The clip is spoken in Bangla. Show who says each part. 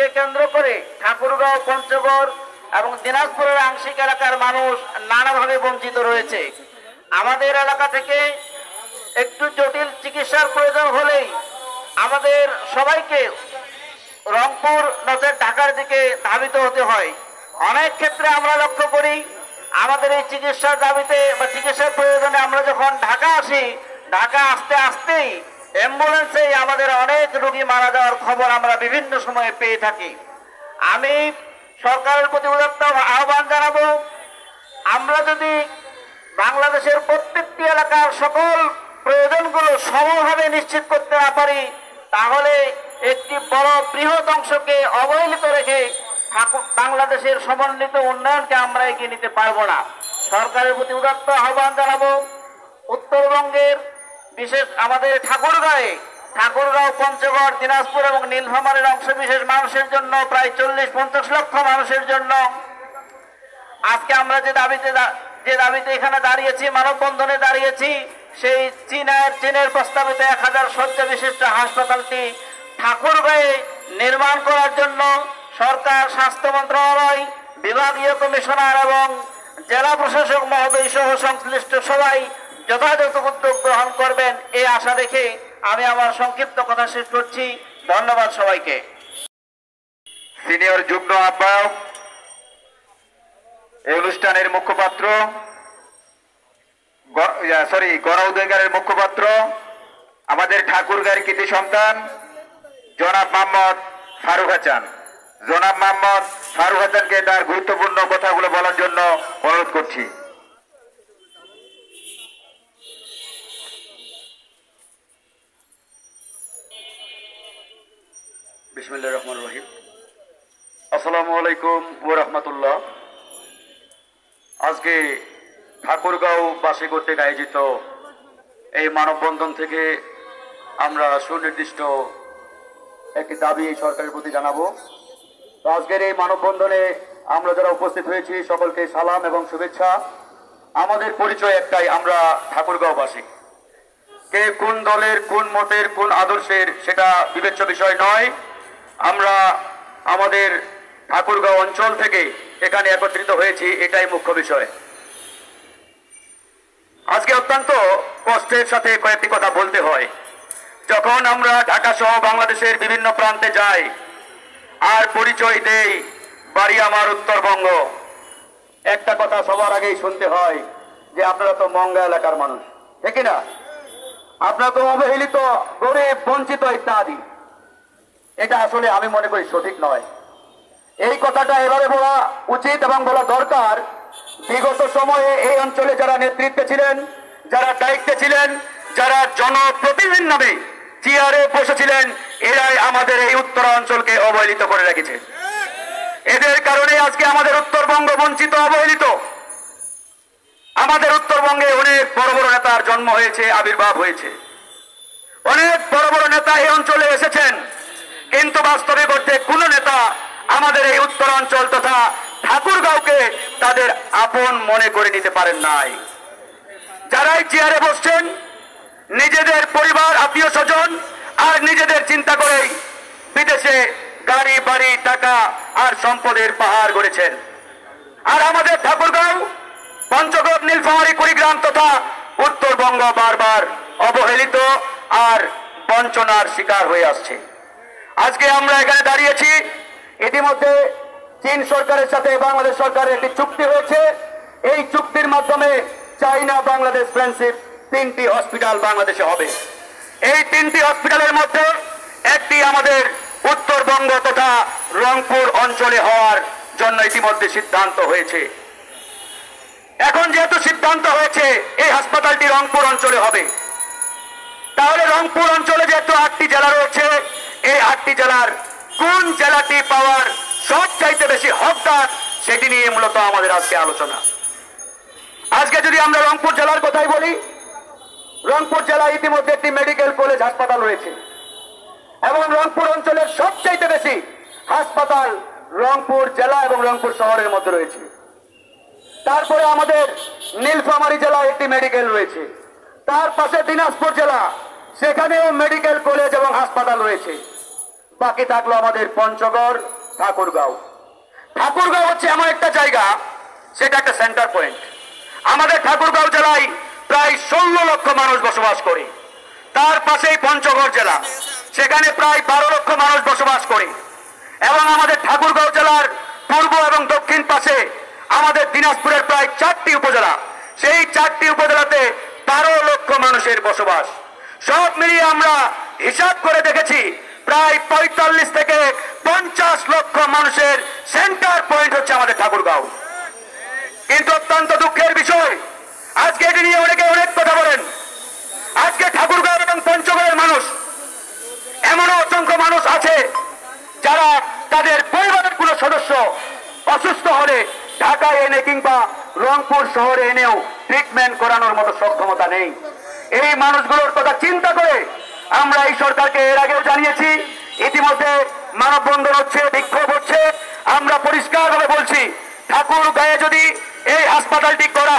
Speaker 1: কে কেন্দ্র করে ঠাকুরগাঁও, পঞ্চগড় এবং দিনাজপুরের আংশিক এলাকার মানুষ নানাভাবে বঞ্চিত রয়েছে। আমাদের এলাকা থেকে একটু জটিল চিকিৎসার প্রয়োজন হলেই আমাদের সবাইকে রংপুর নচেত ঢাকার দিকে ধাবিত হতে হয়। অনেক ক্ষেত্রে আমরা লক্ষ্য করি আমাদের এই চিকিৎসার দাবিতে বা চিকিৎসার প্রয়োজনে আমরা যখন ঢাকা আসি, ঢাকা আসতে আসতেই অ্যাম্বুলেন্সেই আমাদের অনেক রোগী মারা যাওয়ার খবর আমরা বিভিন্ন সময়ে পেয়ে থাকি। আমি সরকারের প্রতি উদাত্ত আহ্বান জানাবো, আমরা যদি বাংলাদেশের প্রত্যেকটি এলাকার সকল প্রয়োজনগুলো সমভাবে নিশ্চিত করতে না পারি, তাহলে একটি বড় বৃহৎ অংশকে অবহেলিত রেখে বাংলাদেশের সমন্বিত উন্নয়নকে আমরা এগিয়ে নিতে পারবো না। সরকারের প্রতি উদাত্ত আহ্বান জানাবো, উত্তরবঙ্গের বিশেষ আমাদের ঠাকুরগাঁও, পঞ্চগড়, দিনাজপুর এবং নীলফামারীর অংশ বিশেষ মানুষের জন্য প্রায় 40-50 লক্ষ মানুষের জন্য আজকে আমরা যে দাবিতে এখানে দাঁড়িয়েছি, মানববন্ধনে দাঁড়িয়েছি, সেই চীনের প্রস্তাবিত 1000 শয্যা বিশিষ্ট হাসপাতালটি ঠাকুরগাঁয়ে নির্মাণ করার জন্য সরকার, স্বাস্থ্য মন্ত্রণালয়, বিভাগীয় কমিশনার এবং জেলা প্রশাসক মহোদয় সহ সংশ্লিষ্ট সবাই যথাযথ উদ্যোগ গ্রহণ করবেন এই আশা রেখে আমি আমার সংক্ষিপ্ত কথা শেষ করছি। ধন্যবাদ সবাইকে।
Speaker 2: সিনিয়র যুগ্ম আহ্বায়ক, এই অনুষ্ঠানের মুখপাত্র, গণ অধিকারের মুখপাত্র, আমাদের ঠাকুরগাঁয়ের কৃতি সন্তান জনাব মোহাম্মদ ফারুক হাসান। জনাব মোহাম্মদ ফারুক হাসানকে তার গুরুত্বপূর্ণ কথাগুলো বলার জন্য অনুরোধ করছি।
Speaker 3: বিসমিল্লাহির রহমানির রহিম। আসসালামু আলাইকুম ওয়া রাহমাতুল্লাহ। আজকে ঠাকুরগাঁওবাসী কর্তৃক আয়োজিত এই মানববন্ধন থেকে আমরা সুনির্দিষ্ট একটি দাবি সরকারের প্রতি জানাবো। তো আজকের এই মানববন্ধনে আমরা যারা উপস্থিত হয়েছি সকলকে সালাম এবং শুভেচ্ছা। আমাদের পরিচয় একটাই, আমরা ঠাকুরগাঁওবাসী। কে কোন দলের, কোন মতের, কোন আদর্শের সেটা বিবেচ্য বিষয় নয়। আমরা আমাদের ঠাকুরগাঁও অঞ্চল থেকে এখানে একত্রিত হয়েছি, এটাই মুখ্য বিষয়। আজকে অত্যন্ত কষ্টের সাথে কয়েকটি কথা বলতে হয়। যখন আমরা ঢাকা সহ বাংলাদেশের বিভিন্ন প্রান্তে যাই আর পরিচয় দেই বাড়ি আমার উত্তরবঙ্গ, একটা কথা সবার আগেই শুনতে হয় যে আপনারা তো মঙ্গা এলাকার মানুষ, ঠিক না? আপনারা তো অবহেলিত, গরিব, বঞ্চিত ইত্যাদি। এটা আসলে আমি মনে করি সঠিক নয়। এই কথাটা এভাবে বলা উচিত এবং বলা দরকার। বিগত সময়ে এই অঞ্চলে যারা নেতৃত্বে ছিলেন, যারা দায়িত্বে ছিলেন, যারা জনপ্রতিনিধির নামে চেয়ারে বসেছিলেন, এরাই আমাদের এই উত্তর অঞ্চলকে অবহেলিত করে রেখেছে। এদের কারণে আজকে আমাদের উত্তরবঙ্গ বঞ্চিত, অবহেলিত। আমাদের উত্তরবঙ্গে অনেক বড় বড় নেতার জন্ম হয়েছে, আবির্ভাব হয়েছে। অনেক বড় বড় নেতা এই অঞ্চলে এসেছেন, কিন্তু বাস্তবে করতে কোন নেতা আমাদের এই উত্তর অঞ্চল তথা ঠাকুরগাঁওকে তাদের আপন মনে করে নিতে পারেন নাই। যারাই চেয়ারে বসছেন, নিজেদের পরিবার, আত্মীয় স্বজন আর নিজেদের চিন্তা করেই বিদেশে গাড়ি, বাড়ি, টাকা আর সম্পদের পাহাড় গড়েছেন। আর আমাদের ঠাকুরগাঁও, পঞ্চগড়, নীলফামারী, কুড়িগ্রাম তথা উত্তরবঙ্গ বারবার অবহেলিত আর বঞ্চনার শিকার হয়ে আসছে। আজকে আমরা এখানে দাঁড়িয়েছি, ইতিমধ্যে চীন সরকারের সাথে বাংলাদেশ সরকারের একটি চুক্তি হয়েছে। এই চুক্তির মাধ্যমে চাইনা বাংলাদেশ ফ্রেন্ডশিপ 3টি হসপিটাল বাংলাদেশে হবে। এই 3টি হসপিটালের মধ্যে একটি আমাদের উত্তরবঙ্গ তথা রংপুর অঞ্চলে হওয়ার জন্য ইতিমধ্যে সিদ্ধান্ত হয়েছে। এখন যেহেতু সিদ্ধান্ত হয়েছে এই হাসপাতালটি রংপুর অঞ্চলে হবে, তাহলে রংপুর অঞ্চলে যেহেতু 8টি জেলা রয়েছে, এই 8টি জেলার কোন জেলাটি পাওয়ার সবচাইতে বেশি হকদার, সেটি নিয়ে মূলত আমাদের আজকে আলোচনা। আজকে যদি আমরা রংপুর জেলার কথাই বলি, রংপুর জেলায় ইতিমধ্যে একটি মেডিকেল কলেজ হাসপাতাল রয়েছে এবং রংপুর অঞ্চলের সবচাইতে বেশি হাসপাতাল রংপুর জেলা এবং রংপুর শহরের মধ্যে রয়েছে। তারপরে আমাদের নীলফামারী জেলায় একটি মেডিকেল রয়েছে, তার পাশে দিনাজপুর জেলা, সেখানেও মেডিকেল কলেজ এবং হাসপাতাল রয়েছে। বাকি থাকলো আমাদের পঞ্চগড়, ঠাকুরগাঁও। ঠাকুরগাঁও হচ্ছে এমন একটা জায়গা, সেটা একটা সেন্টার পয়েন্ট। আমাদের ঠাকুরগাঁও জেলায় প্রায় 16 লক্ষ মানুষ বসবাস করে। তার পাশেই পঞ্চগড় জেলা, সেখানে প্রায় 12 লক্ষ মানুষ বসবাস করে। এবং আমাদের ঠাকুরগাঁও জেলার পূর্ব এবং দক্ষিণ পাশে আমাদের দিনাজপুরের প্রায় 4টি উপজেলা, সেই 4টি উপজেলাতে 12 লক্ষ মানুষের বসবাস। সব মিলিয়ে আমরা হিসাব করে দেখেছি প্রায় 45 থেকে 50 লক্ষ মানুষের সেন্টার পয়েন্ট হচ্ছে আমাদের ঠাকুরগাঁও। কিন্তু অত্যন্ত দুঃখের বিষয়, আজকে এটি নিয়ে অনেকে অনেক কথা বলেন। আজকে ঠাকুরগাঁও এবং পঞ্চগড়ের মানুষ, এমনও অসংখ্য মানুষ আছে যারা তাদের পরিবারের কোনো সদস্য অসুস্থ হলে ঢাকায় এনে কিংবা রংপুর শহরে এনেও ট্রিটমেন্ট করানোর মতো সক্ষমতা নেই। এই মানুষগুলোর কথা চিন্তা করে আমরা এই সরকারকে এর আগেও জানিয়েছি, ইতিমধ্যে মানববন্ধন হচ্ছে, বিক্ষোভ হচ্ছে। আমরা পরিষ্কারভাবে বলছি, ঠাকুরগাঁয়ে যদি এই হাসপাতালটি করা